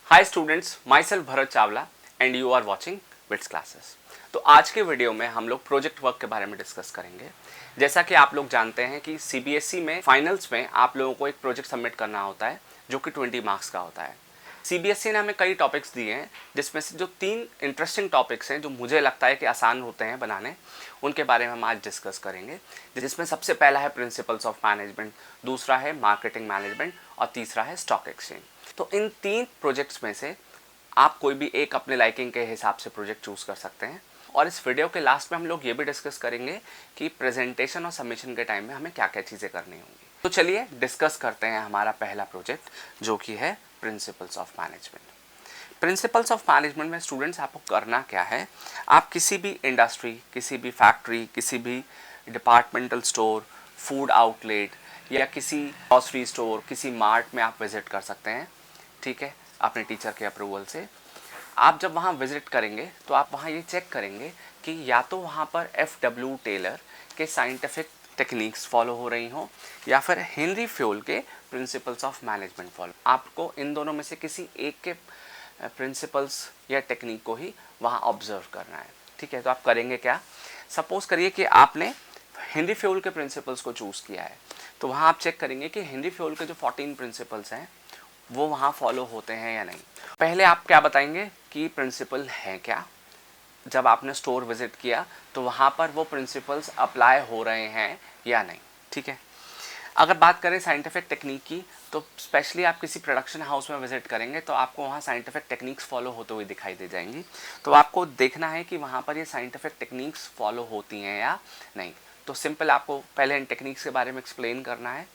Hi students, myself Bharat Chawla and you are watching Wits classes. तो आज के video में हम लोग प्रोजेक्ट वर्क के बारे में डिस्कस करेंगे। जैसा कि आप लोग जानते हैं कि सीबीएसई में फाइनल्स में आप लोगों को एक प्रोजेक्ट सबमिट करना होता है जो कि 20 मार्क्स का होता है। सीबीएसई ने हमें कई टॉपिक्स दिए हैं जिसमें से जो 3 इंटरेस्टिंग टॉपिक्स हैं जो मुझे लगता है कि आसान होते हैं बनाने, उनके बारे में हम आज डिस्कस करेंगे। जिसमें सबसे पहला है प्रिंसिपल्स ऑफ मैनेजमेंट, दूसरा है मार्केटिंग मैनेजमेंट और तीसरा है स्टॉक एक्सचेंज। तो इन 3 प्रोजेक्ट्स में से आप कोई भी एक अपने लाइकिंग के हिसाब से प्रोजेक्ट चूज कर सकते हैं। और इस वीडियो के लास्ट में हम लोग ये भी डिस्कस करेंगे कि प्रेजेंटेशन और सबमिशन के टाइम में हमें क्या क्या चीज़ें करनी होंगी। तो चलिए डिस्कस करते हैं हमारा पहला प्रोजेक्ट जो कि है principles of management. Principles of management में स्टूडेंट्स आपको करना क्या है, आप किसी भी इंडस्ट्री, किसी भी फैक्ट्री, किसी भी डिपार्टमेंटल स्टोर, फूड आउटलेट या किसी ग्रॉसरी स्टोर, किसी मार्ट में आप विजिट कर सकते हैं। ठीक है, अपने टीचर के अप्रूवल से। आप जब वहाँ विजिट करेंगे तो आप वहाँ ये चेक करेंगे कि या तो वहाँ पर एफ.डब्ल्यू. टेलर के साइंटिफिक टेक्निक्स फॉलो हो रही हों या फिर हेनरी फ्योल के प्रिंसिपल्स ऑफ मैनेजमेंट फॉलो। आपको इन दोनों में से किसी एक के प्रिंसिपल्स या टेक्निक को ही वहाँ ऑब्जर्व करना है। ठीक है, तो आप करेंगे क्या, सपोज करिए कि आपने हेनरी फ्योल के प्रिंसिपल्स को चूज़ किया है, तो वहाँ आप चेक करेंगे कि हेनरी फ्योल के जो 14 प्रिंसिपल्स हैं वो वहाँ फॉलो होते हैं या नहीं। पहले आप क्या बताएंगे कि प्रिंसिपल हैं क्या। जब आपने स्टोर विजिट किया तो वहाँ पर वो प्रिंसिपल्स अप्लाई हो रहे हैं या नहीं। ठीक है, अगर बात करें साइंटिफिक टेक्निक की, तो स्पेशली आप किसी प्रोडक्शन हाउस में विजिट करेंगे तो आपको वहाँ साइंटिफिक टेक्निक्स फॉलो होते हुए दिखाई दे जाएंगी। तो आपको देखना है कि वहाँ पर ये साइंटिफिक टेक्निक्स फॉलो होती हैं या नहीं। तो सिंपल आपको पहले इन टेक्निक्स के बारे में एक्सप्लेन करना है।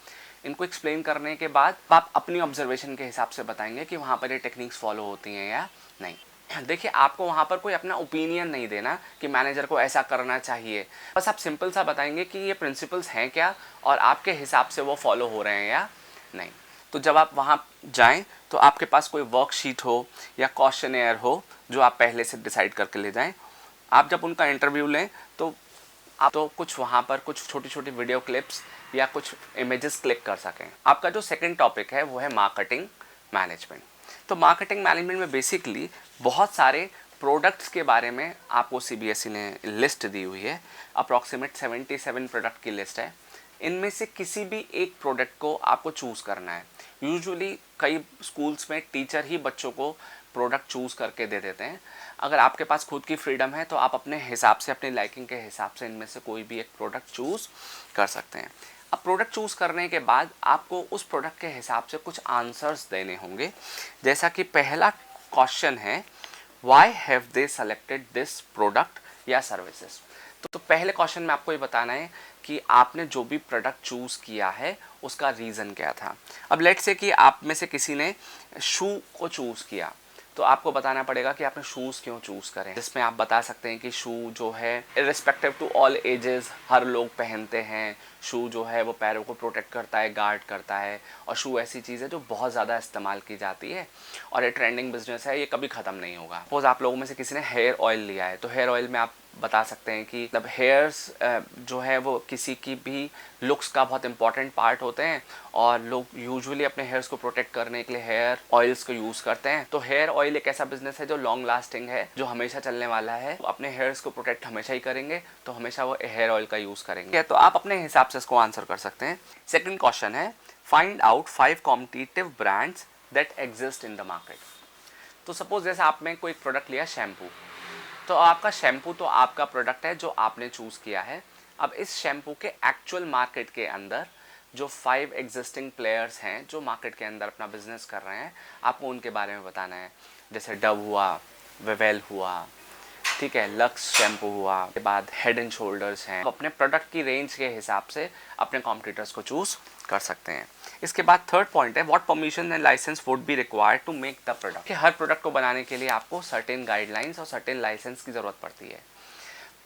इनको एक्सप्लेन करने के बाद आप अपनी ऑब्जर्वेशन के हिसाब से बताएंगे कि वहाँ पर ये टेक्निक्स फॉलो होती हैं या नहीं। देखिए, आपको वहाँ पर कोई अपना ओपिनियन नहीं देना कि मैनेजर को ऐसा करना चाहिए। बस आप सिंपल सा बताएंगे कि ये प्रिंसिपल्स हैं क्या और आपके हिसाब से वो फॉलो हो रहे हैं या नहीं। तो जब आप वहाँ जाएं तो आपके पास कोई वर्कशीट हो या क्वेश्चनेयर हो जो आप पहले से डिसाइड करके ले जाएं। आप जब उनका इंटरव्यू लें तो आप तो कुछ वहाँ पर कुछ छोटी छोटी वीडियो क्लिप्स या कुछ इमेजेस क्लिक कर सकें। आपका जो सेकंड टॉपिक है वो है मार्केटिंग मैनेजमेंट। तो मार्केटिंग मैनेजमेंट में बेसिकली बहुत सारे प्रोडक्ट्स के बारे में आपको सीबीएसई ने लिस्ट दी हुई है। अप्रॉक्सीमेट 77 प्रोडक्ट की लिस्ट है। इनमें से किसी भी एक प्रोडक्ट को आपको चूज़ करना है। यूजुअली कई स्कूल्स में टीचर ही बच्चों को प्रोडक्ट चूज़ करके दे देते हैं। अगर आपके पास खुद की फ्रीडम है तो आप अपने हिसाब से, अपनी लाइकिंग के हिसाब से इनमें से कोई भी एक प्रोडक्ट चूज़ कर सकते हैं। अब प्रोडक्ट चूज़ करने के बाद आपको उस प्रोडक्ट के हिसाब से कुछ आंसर्स देने होंगे। जैसा कि पहला क्वेश्चन है, why have they selected this product या सर्विसेज। तो पहले क्वेश्चन में आपको ये बताना है कि आपने जो भी प्रोडक्ट चूज़ किया है उसका रीज़न क्या था। अब लेट्स से कि आप में से किसी ने शू को चूज़ किया, तो आपको बताना पड़ेगा कि आपने शूज़ क्यों चूज़ करें। जिसमें आप बता सकते हैं कि शू जो है इर्रिस्पेक्टिव टू ऑल एजेस हर लोग पहनते हैं। शू जो है वो पैरों को प्रोटेक्ट करता है, गार्ड करता है, और शू ऐसी चीज़ है जो बहुत ज़्यादा इस्तेमाल की जाती है और ये ट्रेंडिंग बिजनेस है, ये कभी ख़त्म नहीं होगा। सपोज आप लोगों में से किसी ने हेयर ऑयल लिया है, तो हेयर ऑयल में आप बता सकते हैं कि मतलब हेयर्स जो है वो किसी की भी लुक्स का बहुत इंपॉर्टेंट पार्ट होते हैं और लोग यूजुअली अपने हेयर्स को प्रोटेक्ट करने के लिए हेयर ऑयल्स को यूज़ करते हैं। तो हेयर ऑयल एक ऐसा बिजनेस है जो लॉन्ग लास्टिंग है, जो हमेशा चलने वाला है। तो अपने हेयर्स को प्रोटेक्ट हमेशा ही करेंगे तो हमेशा वो हेयर ऑयल का यूज़ करेंगे। तो आप अपने हिसाब से इसको आंसर कर सकते हैं। सेकेंड क्वेश्चन है, find out 5 competitive brands that exist in the market. तो सपोज जैसे आपने कोई प्रोडक्ट लिया शैम्पू, तो आपका शैम्पू तो आपका प्रोडक्ट है जो आपने चूज़ किया है। अब इस शैम्पू के एक्चुअल मार्केट के अंदर जो 5 एग्जिस्टिंग प्लेयर्स हैं जो मार्केट के अंदर अपना बिजनेस कर रहे हैं, आपको उनके बारे में बताना है। जैसे डव हुआ, वेवेल हुआ, ठीक है, लक्स शैम्पू हुआ, के बाद हेड एंड शोल्डर्स हैं। अपने प्रोडक्ट की रेंज के हिसाब से अपने कॉम्पिटिटर्स को चूज़ कर सकते हैं। इसके बाद थर्ड पॉइंट है, what permission and licence would be required to make the product. हर प्रोडक्ट को बनाने के लिए आपको सर्टेन गाइडलाइंस और सर्टेन लाइसेंस की ज़रूरत पड़ती है।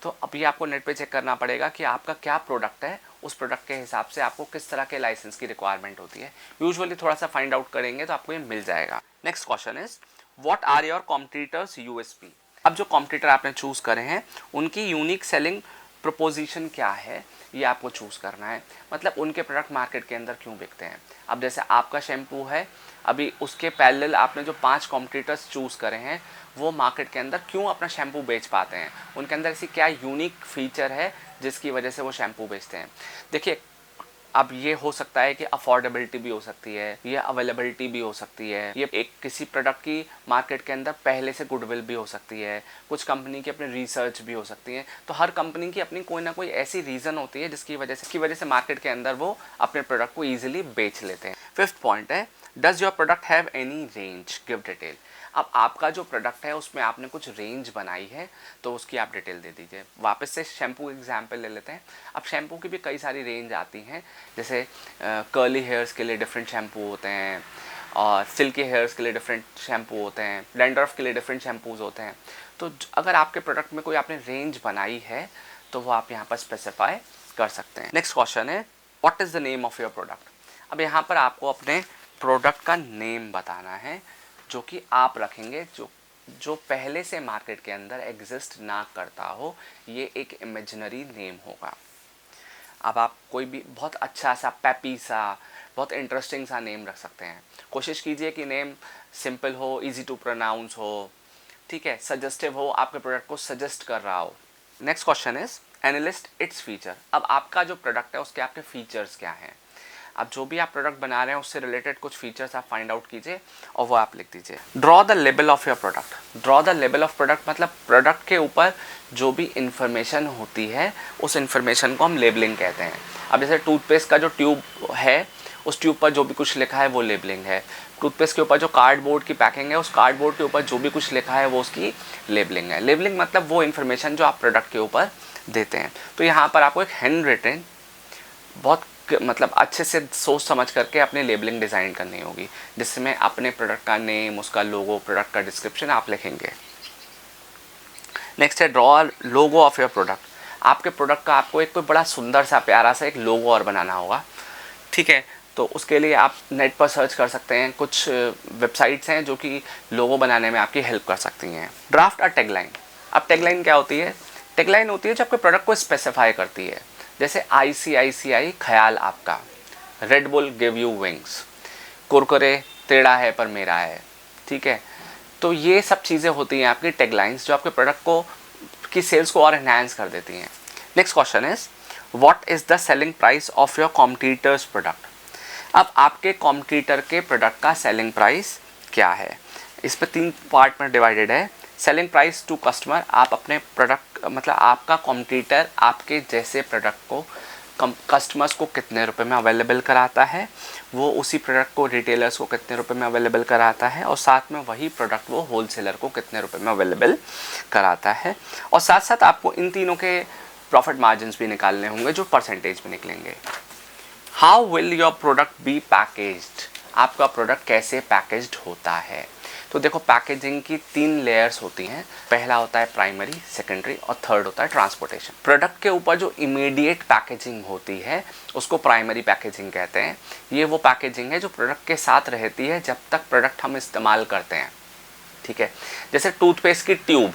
तो अभी आपको नेट पे चेक करना पड़ेगा कि आपका क्या प्रोडक्ट है, उस प्रोडक्ट के हिसाब से आपको किस तरह के लाइसेंस की रिक्वायरमेंट होती है। यूजुअली थोड़ा सा फाइंड आउट करेंगे तो आपको ये मिल जाएगा। Next question is, what are your competitors USP. अब जो कॉम्पिटिटर आपने चूज़ करे हैं उनकी यूनिक सेलिंग प्रोपोजिशन क्या है, ये आपको चूज़ करना है। मतलब उनके प्रोडक्ट मार्केट के अंदर क्यों बिकते हैं। अब जैसे आपका शैम्पू है, अभी उसके पैरेलल आपने जो 5 कॉम्पिटिटर्स चूज़ करे हैं वो मार्केट के अंदर क्यों अपना शैम्पू बेच पाते हैं, उनके अंदर ऐसी क्या यूनिक फीचर है जिसकी वजह से वो शैम्पू बेचते हैं। देखिए, अब ये हो सकता है कि अफोर्डेबिलिटी भी हो सकती है, ये अवेलेबिलिटी भी हो सकती है, ये एक किसी प्रोडक्ट की मार्केट के अंदर पहले से गुडविल भी हो सकती है, कुछ कंपनी की अपनी रिसर्च भी हो सकती है। तो हर कंपनी की अपनी कोई ना कोई ऐसी रीज़न होती है जिसकी वजह से मार्केट के अंदर वो अपने प्रोडक्ट को ईजिली बेच लेते हैं। 5th पॉइंट है, does your product have any range, give detail. अब आपका जो प्रोडक्ट है उसमें आपने कुछ रेंज बनाई है तो उसकी आप डिटेल दे दीजिए। वापस से शैम्पू एग्जाम्पल ले लेते हैं। अब शैम्पू की भी कई सारी रेंज आती हैं, जैसे कर्ली हेयर्स के लिए डिफरेंट शैम्पू होते हैं, और सिल्की हेयर्स के लिए डिफरेंट शैम्पू होते हैं, डैंड्रफ के लिए डिफरेंट शैम्पूज़ होते हैं। तो अगर आपके प्रोडक्ट में कोई आपने रेंज बनाई है तो वो आप यहाँ पर स्पेसिफाई कर सकते हैं। नेक्स्ट क्वेश्चन है, what is the name of your product. अब यहाँ पर आपको अपने प्रोडक्ट का नेम बताना है जो कि आप रखेंगे, जो पहले से मार्केट के अंदर एग्जिस्ट ना करता हो। ये एक इमेजिनरी नेम होगा। अब आप कोई भी बहुत अच्छा सा, पैपी सा, बहुत इंटरेस्टिंग सा नेम रख सकते हैं। कोशिश कीजिए कि नेम सिंपल हो, इजी टू प्रोनाउंस हो, ठीक है, सजेस्टिव हो, आपके प्रोडक्ट को सजेस्ट कर रहा हो। Next question is analyst its feature. अब आपका जो प्रोडक्ट है उसके आपके फीचर्स क्या हैं। अब जो भी आप प्रोडक्ट बना रहे हैं उससे रिलेटेड कुछ फीचर्स आप फाइंड आउट कीजिए और वो आप लिख दीजिए। Draw the label of your product. Draw the label of product मतलब प्रोडक्ट के ऊपर जो भी इंफॉर्मेशन होती है उस इंफॉर्मेशन को हम लेबलिंग कहते हैं। अब जैसे टूथपेस्ट का जो ट्यूब है उस ट्यूब पर जो भी कुछ लिखा है वो लेबलिंग है। टूथपेस्ट के ऊपर जो कार्डबोर्ड की पैकिंग है उस कार्डबोर्ड के ऊपर जो भी कुछ लिखा है वो उसकी लेबलिंग है। लेबलिंग मतलब वो इन्फॉर्मेशन जो आप प्रोडक्ट के ऊपर देते हैं। तो यहाँ पर आपको एक हैंड रिटन बहुत मतलब अच्छे से सोच समझ करके अपनी लेबलिंग डिज़ाइन करनी होगी, जिसमें अपने प्रोडक्ट का नेम, उसका लोगो, प्रोडक्ट का डिस्क्रिप्शन आप लिखेंगे। नेक्स्ट है draw logo of your product. आपके प्रोडक्ट का आपको एक कोई बड़ा सुंदर सा प्यारा सा एक लोगो और बनाना होगा, ठीक है। तो उसके लिए आप नेट पर सर्च कर सकते हैं, कुछ वेबसाइट्स हैं जो कि लोगो बनाने में आपकी हेल्प कर सकती हैं। Draft a tagline. अब टैगलाइन क्या होती है? टैगलाइन होती है जो आपके प्रोडक्ट को स्पेसिफाई करती है। जैसे ICICI ख्याल आपका, red bull give you wings, Kurkure टेढ़ा है पर मेरा है, ठीक है। तो ये सब चीज़ें होती हैं आपकी टैगलाइंस जो आपके प्रोडक्ट को की सेल्स को और एनहांस कर देती हैं। Next question is what is the selling price of your competitors product. अब आपके कॉम्पिटिटर के प्रोडक्ट का सेलिंग प्राइस क्या है? इस पर 3 पार्ट में डिवाइडेड है। सेलिंग प्राइस टू कस्टमर, आप अपने प्रोडक्ट मतलब आपका कॉम्पिटिटर आपके जैसे प्रोडक्ट को कस्टमर्स को कितने रुपए में अवेलेबल कराता है, वो उसी प्रोडक्ट को रिटेलर्स को कितने रुपए में अवेलेबल कराता है, और साथ में वही प्रोडक्ट वो होलसेलर को कितने रुपए में अवेलेबल कराता है। और साथ साथ आपको इन तीनों के प्रॉफिट मार्जिन्स भी निकालने होंगे जो परसेंटेज में निकलेंगे। How will your product be packaged. आपका प्रोडक्ट कैसे पैकेज्ड होता है? तो देखो, पैकेजिंग की 3 लेयर्स होती हैं। पहला होता है प्राइमरी, सेकेंडरी और थर्ड होता है ट्रांसपोर्टेशन। प्रोडक्ट के ऊपर जो इमीडिएट पैकेजिंग होती है उसको प्राइमरी पैकेजिंग कहते हैं। ये वो पैकेजिंग है जो प्रोडक्ट के साथ रहती है जब तक प्रोडक्ट हम इस्तेमाल करते हैं, ठीक है। जैसे टूथपेस्ट की ट्यूब,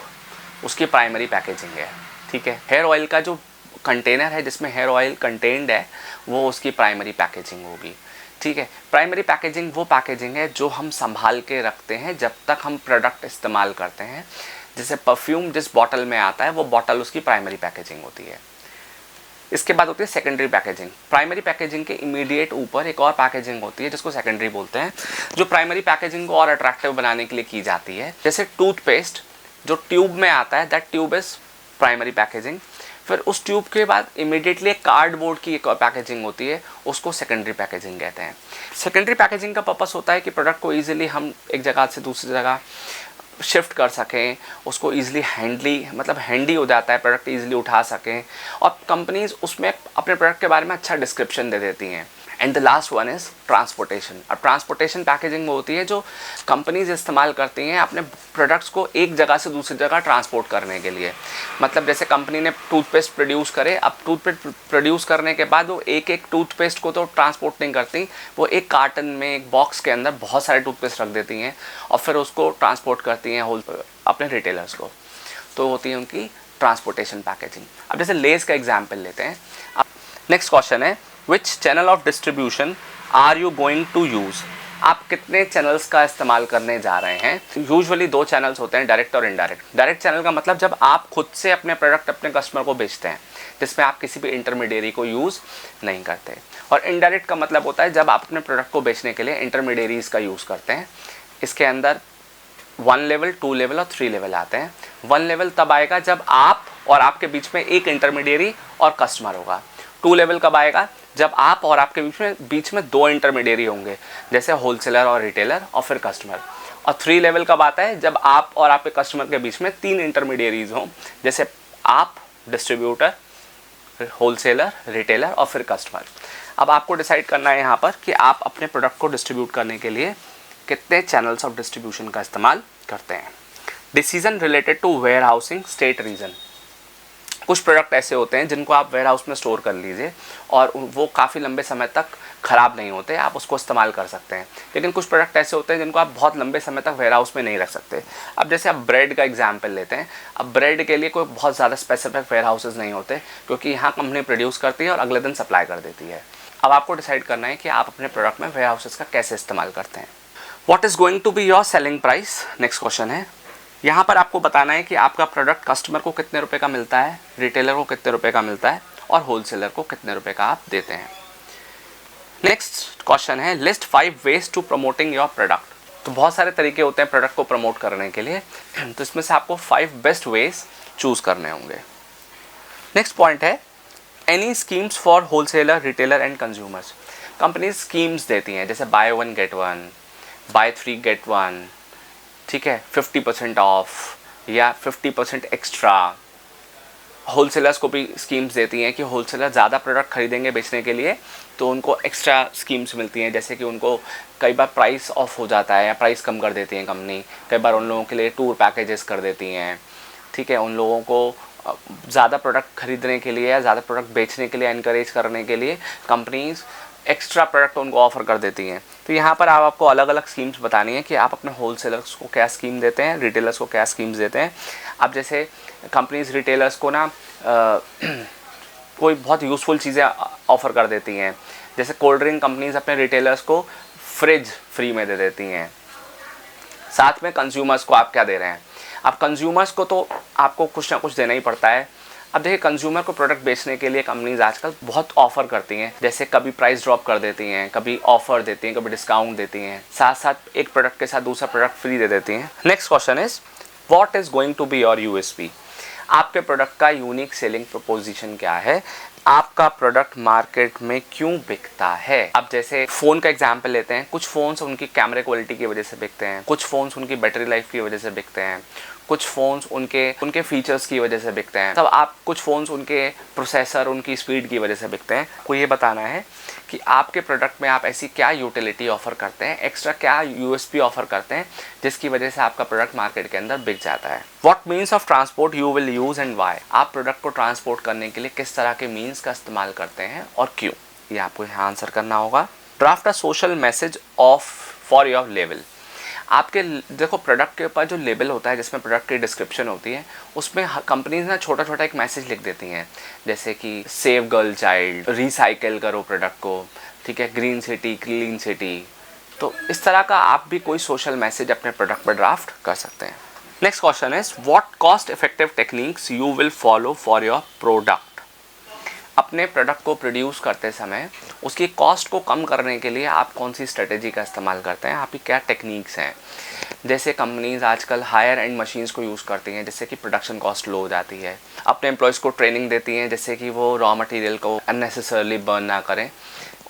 उसकी प्राइमरी पैकेजिंग है, ठीक है। हेयर ऑयल का जो कंटेनर है जिसमें हेयर ऑयल कंटेन्ड है वो उसकी प्राइमरी पैकेजिंग होगी, ठीक है। प्राइमरी पैकेजिंग वो पैकेजिंग है जो हम संभाल के रखते हैं जब तक हम प्रोडक्ट इस्तेमाल करते हैं। जैसे परफ्यूम जिस बॉटल में आता है वो बॉटल उसकी प्राइमरी पैकेजिंग होती है। इसके बाद होती है सेकेंडरी पैकेजिंग। प्राइमरी पैकेजिंग के इमीडिएट ऊपर एक और पैकेजिंग होती है जिसको सेकेंडरी बोलते हैं, जो प्राइमरी पैकेजिंग को और अट्रैक्टिव बनाने के लिए की जाती है। जैसे टूथपेस्ट जो ट्यूब में आता है, that tube is primary packaging. फिर उस ट्यूब के बाद इमीडिएटली एक कार्डबोर्ड की एक पैकेजिंग होती है, उसको सेकेंडरी पैकेजिंग कहते हैं। सेकेंडरी पैकेजिंग का पर्पस होता है कि प्रोडक्ट को ईजिली हम एक जगह से दूसरी जगह शिफ्ट कर सकें, उसको ईजिली हैंडी हो जाता है, प्रोडक्ट ईजिली उठा सकें, और कंपनीज उसमें अपने प्रोडक्ट के बारे में अच्छा डिस्क्रिप्शन दे देती हैं। And the last one is transportation. अब ट्रांसपोर्टेशन पैकेजिंग वो होती है जो कंपनीज इस्तेमाल करती हैं अपने प्रोडक्ट्स को एक जगह से दूसरी जगह ट्रांसपोर्ट करने के लिए। मतलब जैसे कंपनी ने टूथपेस्ट प्रोड्यूस करे, अब टूथपेस्ट प्रोड्यूस करने के बाद वो एक एक टूथपेस्ट को तो ट्रांसपोर्ट नहीं करती, वो एक कार्टन में, एक बॉक्स के अंदर बहुत सारे टूथपेस्ट रख देती हैं और फिर उसको ट्रांसपोर्ट करती हैं अपने रिटेलर्स को। तो होती है उनकी ट्रांसपोर्टेशन पैकेजिंग। अब जैसे लेस का एग्जाम्पल लेते हैं। अब नेक्स्ट क्वेश्चन है, Which channel of distribution are you going to use? आप कितने चैनल्स का इस्तेमाल करने जा रहे हैं। यूजुअली 2 चैनल्स होते हैं, डायरेक्ट और इनडायरेक्ट। डायरेक्ट चैनल का मतलब जब आप खुद से अपने प्रोडक्ट अपने कस्टमर को बेचते हैं, जिसमें आप किसी भी इंटरमीडियरी को यूज़ नहीं करते। और इनडायरेक्ट का मतलब होता है जब आप अपने प्रोडक्ट को बेचने के लिए इंटरमीडियरीज़ का यूज़ करते हैं। इसके अंदर 1 लेवल, 2 लेवल और 3 लेवल आते हैं। 1 लेवल तब आएगा जब आप और आपके बीच में एक इंटरमीडियरी और कस्टमर होगा। 2 लेवल कब आएगा? जब आप और आपके बीच में 2 इंटरमीडियरी होंगे, जैसे होलसेलर और रिटेलर और फिर कस्टमर। और 3 लेवल कब आता है? जब आप और आपके कस्टमर के बीच में 3 इंटरमीडियरीज हों, जैसे आप, डिस्ट्रीब्यूटर, होलसेलर, रिटेलर और फिर कस्टमर। अब आपको डिसाइड करना है यहाँ पर कि आप अपने प्रोडक्ट को डिस्ट्रीब्यूट करने के लिए कितने चैनल्स ऑफ डिस्ट्रीब्यूशन का इस्तेमाल करते हैं। Decision related to warehousing, state, region. कुछ प्रोडक्ट ऐसे होते हैं जिनको आप वेयर हाउस में स्टोर कर लीजिए और वो काफ़ी लंबे समय तक ख़राब नहीं होते, आप उसको इस्तेमाल कर सकते हैं। लेकिन कुछ प्रोडक्ट ऐसे होते हैं जिनको आप बहुत लंबे समय तक वेयर हाउस में नहीं रख सकते। अब जैसे आप ब्रेड का एग्जांपल लेते हैं। अब ब्रेड के लिए कोई बहुत ज़्यादा स्पेसिफिक वेयर हाउसेज नहीं होते, क्योंकि यहाँ कंपनी प्रोड्यूस करती है और अगले दिन सप्लाई कर देती है। अब आपको डिसाइड करना है कि आप अपने प्रोडक्ट में वेयर हाउसेज का कैसे इस्तेमाल करते हैं। What is going to be your selling price, next question है। यहाँ पर आपको बताना है कि आपका प्रोडक्ट कस्टमर को कितने रुपए का मिलता है, रिटेलर को कितने रुपए का मिलता है और होलसेलर को कितने रुपए का आप देते हैं। नेक्स्ट क्वेश्चन है, list 5 ways to promoting your product. तो बहुत सारे तरीके होते हैं प्रोडक्ट को प्रमोट करने के लिए, तो इसमें से आपको 5 बेस्ट वेज चूज करने होंगे। नेक्स्ट पॉइंट है, any schemes for wholesaler, retailer and consumers. Companies schemes देती हैं, जैसे बाय 1 गेट 1, बाय 3 गेट 1, ठीक है, 50% ऑफ या 50% एक्स्ट्रा। होलसेलर्स को भी स्कीम्स देती हैं कि होलसेलर ज़्यादा प्रोडक्ट खरीदेंगे बेचने के लिए, तो उनको एक्स्ट्रा स्कीम्स मिलती हैं, जैसे कि उनको कई बार प्राइस ऑफ हो जाता है या प्राइस कम कर देती हैं कंपनी। कई बार उन लोगों के लिए टूर पैकेजेस कर देती हैं, ठीक है, उन लोगों को ज़्यादा प्रोडक्ट खरीदने के लिए या ज़्यादा प्रोडक्ट बेचने के लिए एनकरेज करने के लिए कंपनीज एक्स्ट्रा प्रोडक्ट उनको ऑफर कर देती हैं। तो यहाँ पर आपको अलग अलग स्कीम्स बतानी है कि आप अपने होलसेलर्स को क्या स्कीम देते हैं, रिटेलर्स को क्या स्कीम्स देते हैं। अब जैसे कंपनीज रिटेलर्स को ना कोई बहुत यूज़फुल चीज़ें ऑफ़र कर देती हैं, जैसे कोल्ड ड्रिंक कंपनीज अपने रिटेलर्स को फ्रिज फ्री में दे देती हैं। साथ में कंज्यूमर्स को आप क्या दे रहे हैं? अब कंज्यूमर्स को तो आपको कुछ ना कुछ देना ही पड़ता है। अब देखिए, कंज्यूमर को प्रोडक्ट बेचने के लिए कंपनीज आजकल बहुत ऑफर करती हैं, जैसे कभी प्राइस ड्रॉप कर देती हैं, कभी ऑफर देती हैं, कभी डिस्काउंट देती हैं, साथ साथ एक प्रोडक्ट के साथ दूसरा प्रोडक्ट फ्री दे देती हैं। Next question is, what is going to be your USP. आपके प्रोडक्ट का यूनिक सेलिंग प्रोपोजिशन क्या है, आपका प्रोडक्ट मार्केट में क्यों बिकता है। अब जैसे फ़ोन का एग्जांपल लेते हैं, कुछ फ़ोन्स उनकी कैमरे क्वालिटी की वजह से बिकते हैं, कुछ फ़ोन्स उनकी बैटरी लाइफ की वजह से बिकते हैं, कुछ फ़ोन्स उनके फीचर्स की वजह से बिकते हैं। तब आप कुछ फ़ोन्स उनके प्रोसेसर, उनकी स्पीड की वजह से बिकते हैं। आपको ये बताना है कि आपके प्रोडक्ट में आप ऐसी क्या यूटिलिटी ऑफ़र करते हैं, एक्स्ट्रा क्या यूएसपी ऑफ़र करते हैं, जिसकी वजह से आपका प्रोडक्ट मार्केट के अंदर बिक जाता है। What means of transport you will use and why. आप प्रोडक्ट को ट्रांसपोर्ट करने के लिए किस तरह के मीन्स का इस्तेमाल करते हैं और क्यों, ये आपको यहाँ आंसर करना होगा। Draft a social message of for your label. आपके देखो, प्रोडक्ट के ऊपर जो लेबल होता है, जिसमें प्रोडक्ट की डिस्क्रिप्शन होती है, उसमें कंपनीज ना छोटा छोटा एक मैसेज लिख देती हैं, जैसे कि सेव गर्ल चाइल्ड, रिसाइकिल करो प्रोडक्ट को, ठीक है, ग्रीन सिटी, क्लीन सिटी। तो इस तरह का आप भी कोई सोशल मैसेज अपने प्रोडक्ट पर ड्राफ्ट कर सकते हैं। Next question is, what cost effective techniques you will follow for your product. अपने प्रोडक्ट को प्रोड्यूस करते समय उसकी कॉस्ट को कम करने के लिए आप कौन सी स्ट्रेटेजी का इस्तेमाल करते हैं, आपकी क्या टेक्निक्स हैं। जैसे कंपनीज आजकल हायर एंड मशीन्स को यूज़ करती हैं, जिससे कि प्रोडक्शन कॉस्ट लो हो जाती है। अपने एम्प्लॉयज़ को ट्रेनिंग देती हैं, जिससे कि वो रॉ मटेरियल को अननेसेसरली बर्न ना करें,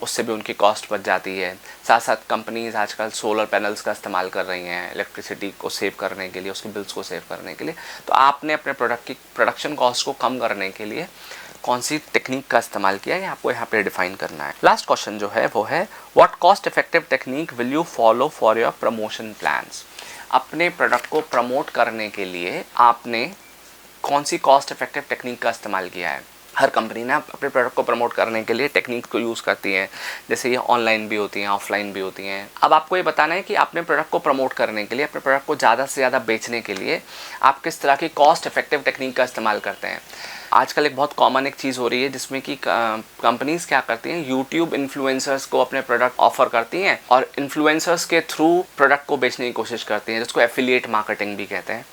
उससे भी उनकी कॉस्ट बच जाती है। साथ साथ कंपनीज आजकल सोलर पैनल्स का इस्तेमाल कर रही हैं इलेक्ट्रिसिटी को सेव करने के लिए, उसके बिल्स को सेव करने के लिए। तो आपने अपने प्रोडक्ट की प्रोडक्शन कॉस्ट को कम करने के लिए कौन सी टेक्निक का इस्तेमाल किया है, आपको यहाँ पे डिफाइन करना है। लास्ट क्वेश्चन जो है वो है, what cost effective technique will you follow for your promotion plans. अपने प्रोडक्ट को प्रमोट करने के लिए आपने कौन सी कॉस्ट इफेक्टिव टेक्निक का इस्तेमाल किया है। हर कंपनी ना अपने प्रोडक्ट को प्रमोट करने के लिए टेक्निक को यूज़ करती है, जैसे ये ऑनलाइन भी होती हैं, ऑफलाइन भी होती हैं। अब आपको ये बताना है कि अपने प्रोडक्ट को प्रमोट करने के लिए, अपने प्रोडक्ट को ज़्यादा से ज़्यादा बेचने के लिए आप किस तरह की कॉस्ट इफेक्टिव टेक्निक का इस्तेमाल करते हैं। आजकल एक बहुत कॉमन एक चीज़ हो रही है जिसमें कि कंपनीज़ क्या करती हैं, यूट्यूब इन्फ्लुएंसर्स को अपने प्रोडक्ट ऑफर करती हैं और इन्फ्लुएंसर्स के थ्रू प्रोडक्ट को बेचने की कोशिश करती हैं, जिसको एफिलिएट मार्केटिंग भी कहते हैं।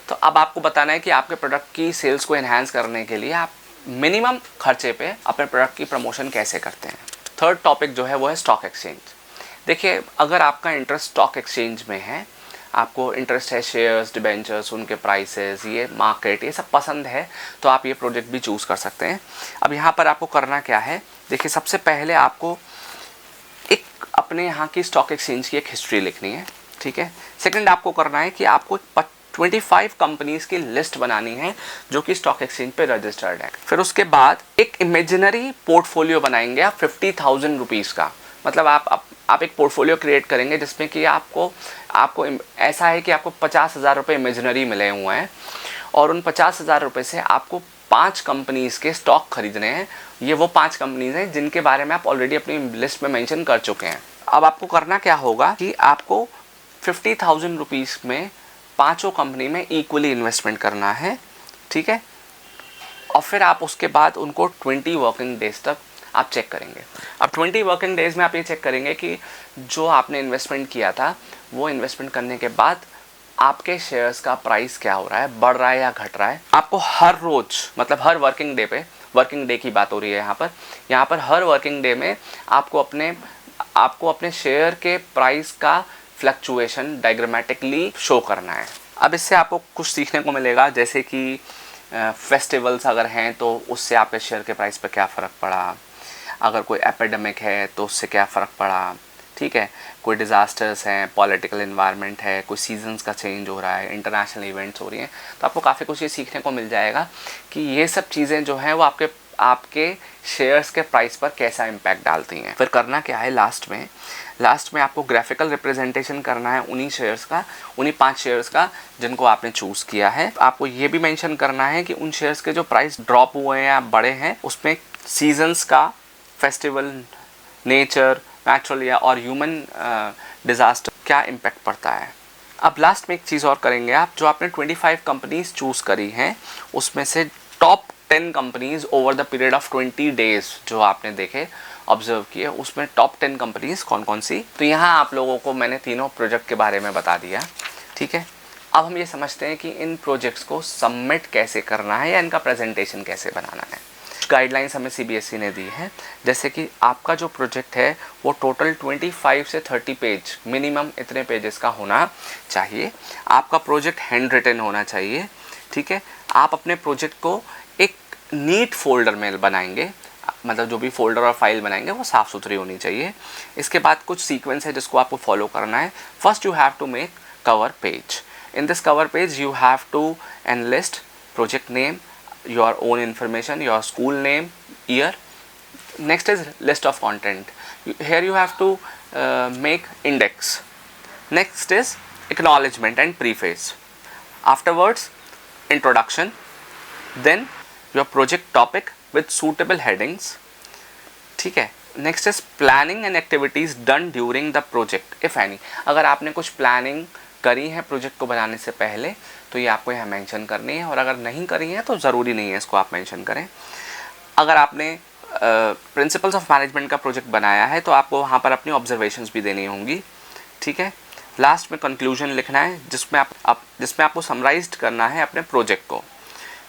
तो अब आपको बताना है कि आपके प्रोडक्ट की सेल्स को एनहांस करने के लिए आप मिनिमम खर्चे पे अपने प्रोडक्ट की प्रमोशन कैसे करते हैं। थर्ड टॉपिक जो है वो है स्टॉक एक्सचेंज। देखिए, अगर आपका इंटरेस्ट स्टॉक एक्सचेंज में है, आपको इंटरेस्ट है शेयर्स, डिबेंचर्स, उनके प्राइसेस, ये मार्केट, ये सब पसंद है, तो आप ये प्रोजेक्ट भी चूज़ कर सकते हैं। अब यहाँ पर आपको करना क्या है, देखिए सबसे पहले आपको एक अपने यहाँ की स्टॉक एक्सचेंज की एक हिस्ट्री लिखनी है, ठीक है। सेकंड आपको करना है कि आपको 25 कंपनीज़ की लिस्ट बनानी है जो कि स्टॉक एक्सचेंज पे रजिस्टर्ड है। फिर उसके बाद एक इमेजिनरी पोर्टफोलियो बनाएंगे आप 50,000 रुपीज़ का। मतलब आप एक पोर्टफोलियो क्रिएट करेंगे जिसमें कि आपको ऐसा है कि आपको 50,000 रुपये इमेजिनरी मिले हुए हैं और उन 50,000 रुपये से आपको 5 कंपनीज़ के स्टॉक खरीदने हैं। ये वो 5 कंपनीज़ हैं जिनके बारे में आप ऑलरेडी अपनी लिस्ट में मेंशन कर चुके हैं। अब आपको करना क्या होगा कि आपको 50,000 रुपीज़ में 5 कंपनी में इक्वली इन्वेस्टमेंट करना है, ठीक है। और फिर आप उसके बाद उनको 20 वर्किंग डेज तक आप चेक करेंगे। अब 20 वर्किंग डेज़ में आप ये चेक करेंगे कि जो आपने इन्वेस्टमेंट किया था वो इन्वेस्टमेंट करने के बाद आपके शेयर्स का प्राइस क्या हो रहा है, बढ़ रहा है या घट रहा है। आपको हर रोज़, मतलब हर वर्किंग डे पे, वर्किंग डे की बात हो रही है यहाँ पर हर वर्किंग डे में आपको अपने शेयर के प्राइस का फ्लक्चुएशन डायग्रामेटिकली शो करना है। अब इससे आपको कुछ सीखने को मिलेगा, जैसे कि फेस्टिवल्स अगर हैं तो उससे आपके शेयर के प्राइस पर क्या फ़र्क पड़ा, अगर कोई एपिडेमिक है तो उससे क्या फ़र्क पड़ा, ठीक है। कोई डिज़ास्टर्स हैं, पॉलिटिकल इन्वायरमेंट है, कोई सीजन्स का चेंज हो रहा है, इंटरनेशनल इवेंट्स हो रही हैं, तो आपको काफ़ी कुछ ये सीखने को मिल जाएगा कि ये सब चीज़ें जो हैं वो आपके शेयर्स के प्राइस पर कैसा इम्पैक्ट डालती हैं। फिर करना क्या है, लास्ट में आपको ग्राफिकल रिप्रेजेंटेशन करना है उन्हीं 5 शेयर्स का जिनको आपने चूज़ किया है। आपको ये भी मेंशन करना है कि उन शेयर्स के जो प्राइस ड्रॉप हुए हैं या बढ़े हैं उसमें सीजन्स का, फेस्टिवल, नेचर, नेचुरल या और ह्यूमन डिज़ास्टर क्या इम्पैक्ट पड़ता है। अब लास्ट में एक चीज़ और करेंगे आप, जो आपने 25 कंपनीज़ चूज़ करी हैं उसमें से top 10 companies over the period of 20 days जो आपने देखे, ऑब्जर्व किए, उसमें टॉप 10 कंपनीज़ कौन कौन सी। तो यहाँ आप लोगों को मैंने तीनों प्रोजेक्ट के बारे में बता दिया, ठीक है। अब हम ये समझते हैं कि इन प्रोजेक्ट्स को सबमिट कैसे करना है या इनका प्रेजेंटेशन कैसे बनाना है। गाइडलाइंस हमें सीबीएसई ने दी है, जैसे कि आपका जो प्रोजेक्ट है वो टोटल 25 से 30 पेज, मिनिमम इतने पेजेस का होना चाहिए। आपका प्रोजेक्ट हैंड रिटन होना चाहिए, ठीक है। आप अपने प्रोजेक्ट को एक नीट फोल्डर में बनाएंगे, मतलब जो भी फोल्डर और फाइल बनाएंगे वो साफ़ सुथरी होनी चाहिए। इसके बाद कुछ सीक्वेंस है जिसको आपको फॉलो करना है। First you have to make cover page. In this cover page you have to enlist project name, your own information, your school name, year. Next is list of content. Here you have to make index. Next is acknowledgement and preface. Afterwards, introduction. Then your project topic with suitable headings. ठीक है. Next is planning and activities done during the project, if any. अगर आपने कुछ planning करी है project को बनाने से पहले तो ये आपको यहाँ मेंशन करनी है, और अगर नहीं करी है तो ज़रूरी नहीं है इसको आप मेंशन करें। अगर आपने प्रिंसिपल्स ऑफ मैनेजमेंट का प्रोजेक्ट बनाया है तो आपको वहाँ पर अपनी ऑब्जर्वेशंस भी देनी होंगी, ठीक है। लास्ट में कंक्लूजन लिखना है जिसमें आपको समराइज्ड करना है अपने प्रोजेक्ट को।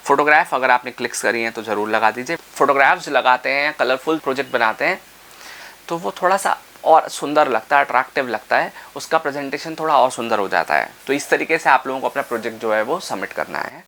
फोटोग्राफ अगर आपने क्लिक्स करी हैं तो ज़रूर लगा दीजिए। फोटोग्राफ्स लगाते हैं, कलरफुल प्रोजेक्ट बनाते हैं तो वो थोड़ा सा और सुंदर लगता है, अट्रैक्टिव लगता है, उसका प्रेजेंटेशन थोड़ा और सुंदर हो जाता है। तो इस तरीके से आप लोगों को अपना प्रोजेक्ट जो है वो सबमिट करना है।